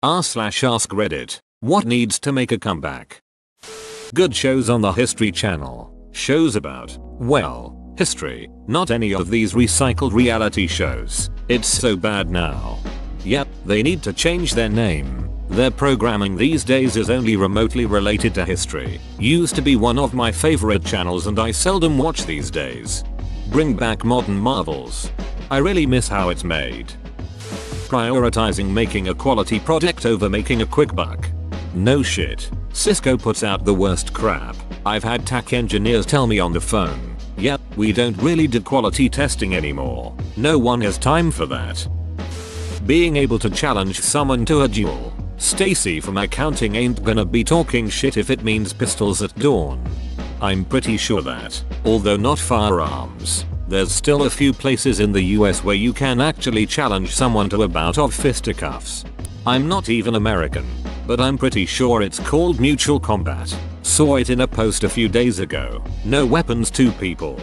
r/ask Reddit. What needs to make a comeback? Good shows on the History Channel. Shows about, well, history. Not any of these recycled reality shows. It's so bad now. Yep, they need to change their name. Their programming these days is only remotely related to history. Used to be one of my favorite channels and I seldom watch these days. Bring back Modern Marvels. I really miss how it's made. Prioritizing making a quality product over making a quick buck. No shit. Cisco puts out the worst crap. I've had tech engineers tell me on the phone, yep, we don't really do quality testing anymore. No one has time for that. Being able to challenge someone to a duel. Stacy from accounting ain't gonna be talking shit if it means pistols at dawn. I'm pretty sure that, although not firearms, there's still a few places in the US where you can actually challenge someone to a bout of fisticuffs. I'm not even American, but I'm pretty sure it's called mutual combat. Saw it in a post a few days ago. No weapons, 2 people.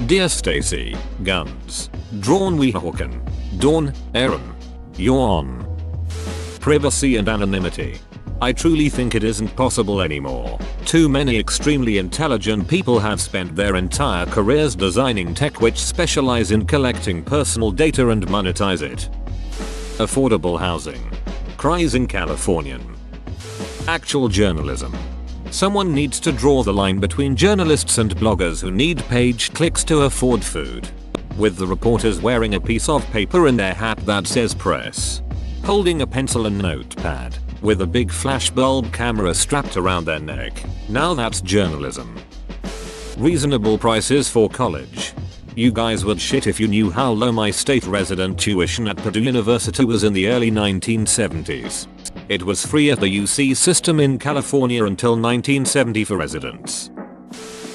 Dear Stacy, guns. Drawn Weehawken. Dawn, Aaron. You're on. Privacy and anonymity. I truly think it isn't possible anymore. Too many extremely intelligent people have spent their entire careers designing tech which specialize in collecting personal data and monetize it. Affordable housing. Cries in Californian. Actual journalism. Someone needs to draw the line between journalists and bloggers who need page clicks to afford food. With the reporters wearing a piece of paper in their hat that says press. Holding a pencil and notepad. With a big flashbulb camera strapped around their neck. Now that's journalism. Reasonable prices for college. You guys would shit if you knew how low my state resident tuition at Purdue University was in the early 1970s. It was free at the UC system in California until 1970 for residents.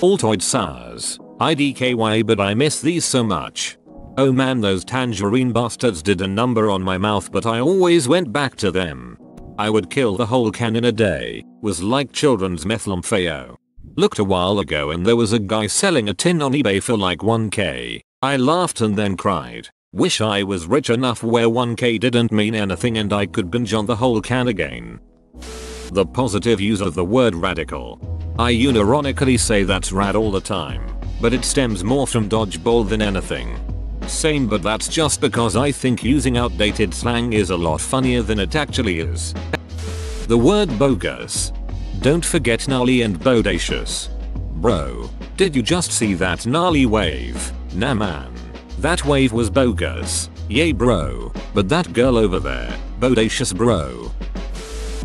Altoid SARS. IDKY, but I miss these so much. Oh man, those tangerine bastards did a number on my mouth, but I always went back to them. I would kill the whole can in a day. Was like children's methylphenidate. Looked a while ago and there was a guy selling a tin on eBay for like 1k. I laughed and then cried. Wish I was rich enough where 1k didn't mean anything and I could binge on the whole can again. The positive use of the word radical. I unironically say that's rad all the time, but it stems more from dodgeball than anything. Same, but that's just because I think using outdated slang is a lot funnier than it actually is. The word bogus. Don't forget gnarly and bodacious. Bro, did you just see that gnarly wave? Nah man. That wave was bogus. Yay bro. But that girl over there, bodacious bro.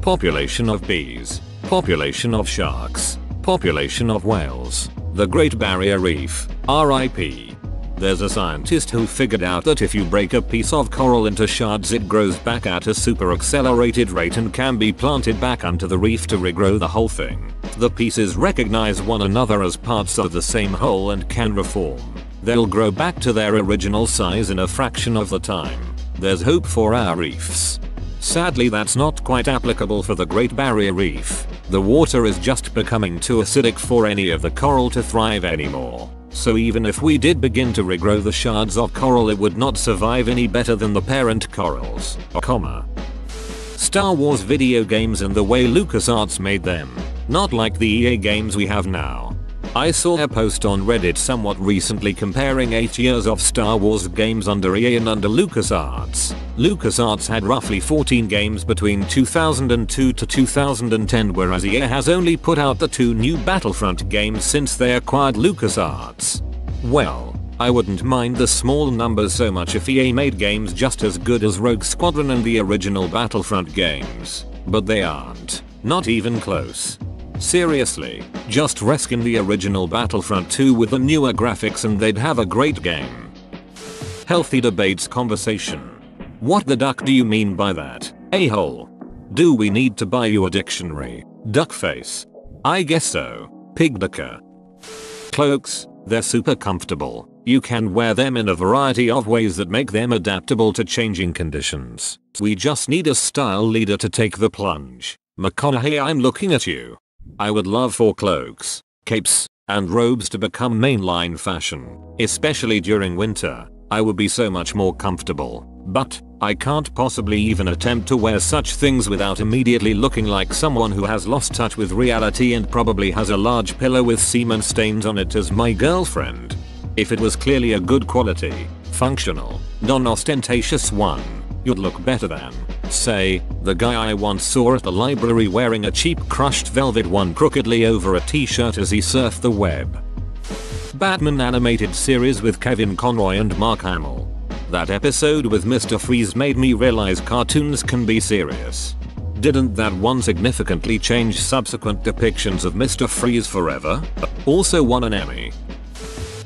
Population of bees. Population of sharks. Population of whales. The Great Barrier Reef. RIP. There's a scientist who figured out that if you break a piece of coral into shards it grows back at a super accelerated rate and can be planted back onto the reef to regrow the whole thing. The pieces recognize one another as parts of the same whole and can reform. They'll grow back to their original size in a fraction of the time. There's hope for our reefs. Sadly, that's not quite applicable for the Great Barrier Reef. The water is just becoming too acidic for any of the coral to thrive anymore. So even if we did begin to regrow the shards of coral, it would not survive any better than the parent corals. Star Wars video games and the way LucasArts made them. Not like the EA games we have now. I saw a post on Reddit somewhat recently comparing 8 years of Star Wars games under EA and under LucasArts. LucasArts had roughly 14 games between 2002 to 2010, whereas EA has only put out the 2 new Battlefront games since they acquired LucasArts. Well, I wouldn't mind the small numbers so much if EA made games just as good as Rogue Squadron and the original Battlefront games. But they aren't. Not even close. Seriously, just reskin the original Battlefront 2 with the newer graphics and they'd have a great game. Healthy debates conversation. What the duck do you mean by that, a-hole? Do we need to buy you a dictionary, duckface? I guess so, pigducker. Cloaks, they're super comfortable. You can wear them in a variety of ways that make them adaptable to changing conditions. We just need a style leader to take the plunge. McConaughey, I'm looking at you. I would love for cloaks, capes, and robes to become mainline fashion, especially during winter. I would be so much more comfortable. But I can't possibly even attempt to wear such things without immediately looking like someone who has lost touch with reality and probably has a large pillow with semen stains on it as my girlfriend. If it was clearly a good quality, functional, non-ostentatious one, you'd look better than, say, the guy I once saw at the library wearing a cheap crushed velvet one crookedly over a t-shirt as he surfed the web. Batman animated series with Kevin Conroy and Mark Hamill. That episode with Mr. Freeze made me realize cartoons can be serious. Didn't that one significantly change subsequent depictions of Mr. Freeze forever? Also won an Emmy.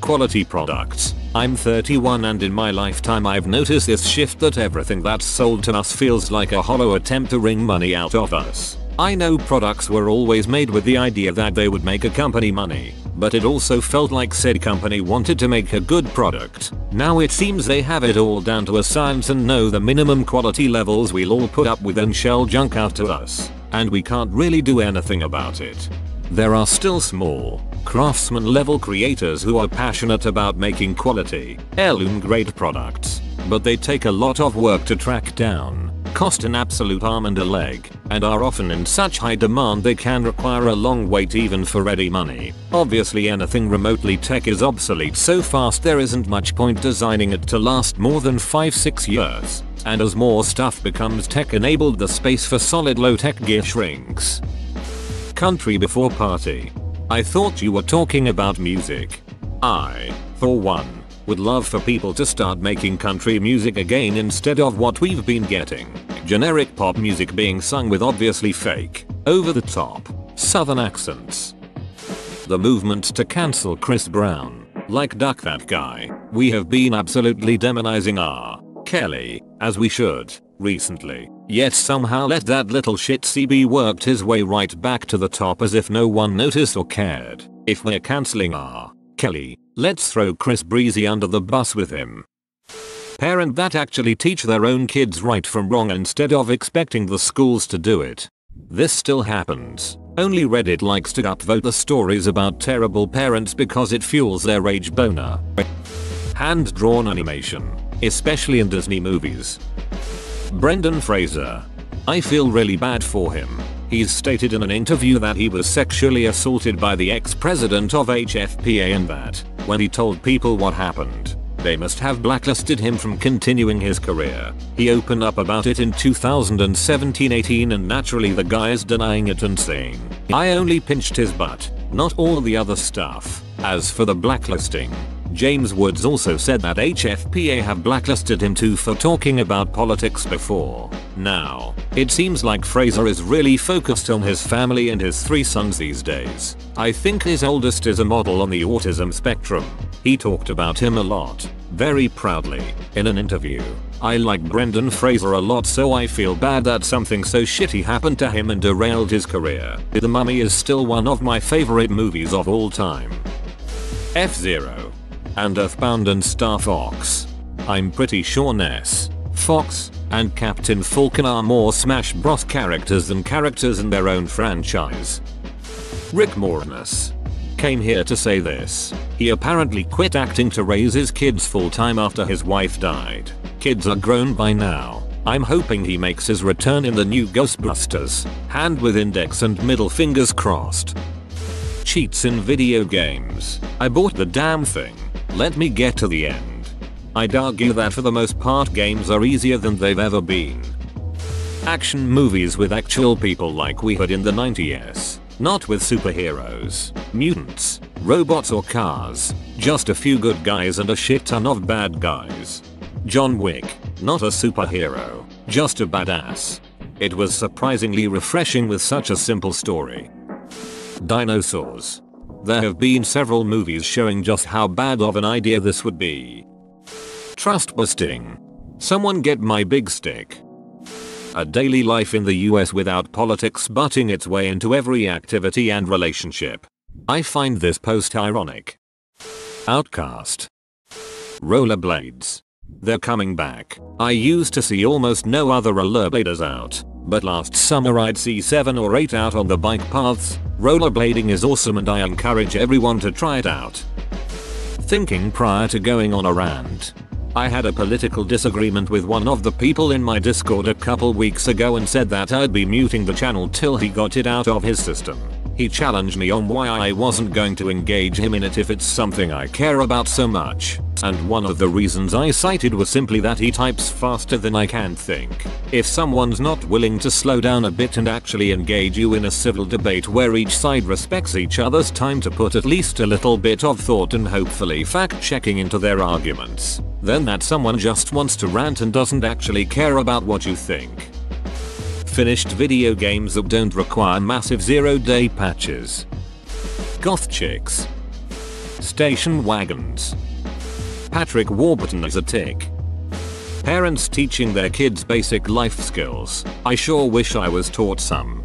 Quality products. I'm 31 and in my lifetime I've noticed this shift that everything that's sold to us feels like a hollow attempt to wring money out of us. I know products were always made with the idea that they would make a company money, but it also felt like said company wanted to make a good product. Now it seems they have it all down to a science and know the minimum quality levels we'll all put up with and shell junk out to us, and we can't really do anything about it. There are still small, craftsman level creators who are passionate about making quality, heirloom grade products, but they take a lot of work to track down, cost an absolute arm and a leg, and are often in such high demand they can require a long wait even for ready money. Obviously anything remotely tech is obsolete so fast there isn't much point designing it to last more than 5-6 years, and as more stuff becomes tech enabled the space for solid low tech gear shrinks. Country before party. I thought you were talking about music. I, for one, would love for people to start making country music again instead of what we've been getting. Generic pop music being sung with obviously fake, over-the-top, southern accents. The movement to cancel Chris Brown, like duck that guy. We have been absolutely demonizing R. Kelly, as we should, recently, yet somehow let that little shit CB worked his way right back to the top as if no one noticed or cared. If we're cancelling R. Kelly, let's throw Chris Breezy under the bus with him. Parent that actually teach their own kids right from wrong instead of expecting the schools to do it. This still happens. Only Reddit likes to upvote the stories about terrible parents because it fuels their rage boner. Hand-drawn animation, especially in Disney movies. Brendan Fraser. I feel really bad for him. He's stated in an interview that he was sexually assaulted by the ex-president of HFPA and that, when he told people what happened, they must have blacklisted him from continuing his career. He opened up about it in 2017-18 and naturally the guy is denying it and saying, I only pinched his butt, not all the other stuff. As for the blacklisting, James Woods also said that HFPA have blacklisted him too for talking about politics before. Now, it seems like Fraser is really focused on his family and his 3 sons these days. I think his oldest is a model on the autism spectrum. He talked about him a lot, very proudly, in an interview. I like Brendan Fraser a lot so I feel bad that something so shitty happened to him and derailed his career. The Mummy is still one of my favorite movies of all time. F-Zero. And Earthbound and Star Fox. I'm pretty sure Ness, Fox, and Captain Falcon are more Smash Bros characters than characters in their own franchise. Rick Moranis came here to say this. He apparently quit acting to raise his kids full time after his wife died. Kids are grown by now. I'm hoping he makes his return in the new Ghostbusters. Hand with index and middle fingers crossed. Cheats in video games. I bought the damn thing. Let me get to the end. I'd argue that for the most part games are easier than they've ever been. Action movies with actual people like we had in the 90s. Not with superheroes, mutants, robots or cars. Just a few good guys and a shit ton of bad guys. John Wick. Not a superhero, just a badass. It was surprisingly refreshing with such a simple story. Dinosaurs. There have been several movies showing just how bad of an idea this would be. Trust busting. Someone get my big stick. A daily life in the US without politics butting its way into every activity and relationship. I find this post ironic. Outcast. Rollerblades. They're coming back. I used to see almost no other rollerbladers out, but last summer I'd see 7 or 8 out on the bike paths. Rollerblading is awesome and I encourage everyone to try it out. Thinking prior to going on a rant. I had a political disagreement with one of the people in my Discord a couple weeks ago and said that I'd be muting the channel till he got it out of his system. He challenged me on why I wasn't going to engage him in it if it's something I care about so much, and one of the reasons I cited was simply that he types faster than I can think. If someone's not willing to slow down a bit and actually engage you in a civil debate where each side respects each other's time to put at least a little bit of thought and hopefully fact checking into their arguments, then that someone just wants to rant and doesn't actually care about what you think. Finished video games that don't require massive 0-day patches. Goth chicks. Station wagons. Patrick Warburton is a tick. Parents teaching their kids basic life skills. I sure wish I was taught some.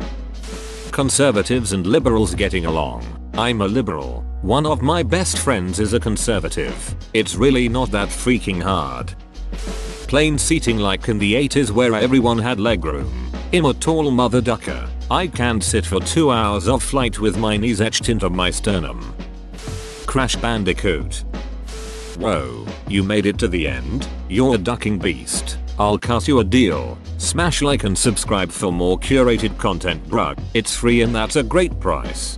Conservatives and liberals getting along. I'm a liberal. One of my best friends is a conservative. It's really not that freaking hard. Plane seating like in the 80s where everyone had legroom. I'm a tall mother ducker. I can't sit for 2 hours of flight with my knees etched into my sternum. Crash Bandicoot. Whoa, you made it to the end? You're a ducking beast. I'll cut you a deal. Smash like and subscribe for more curated content, bruh. It's free and that's a great price.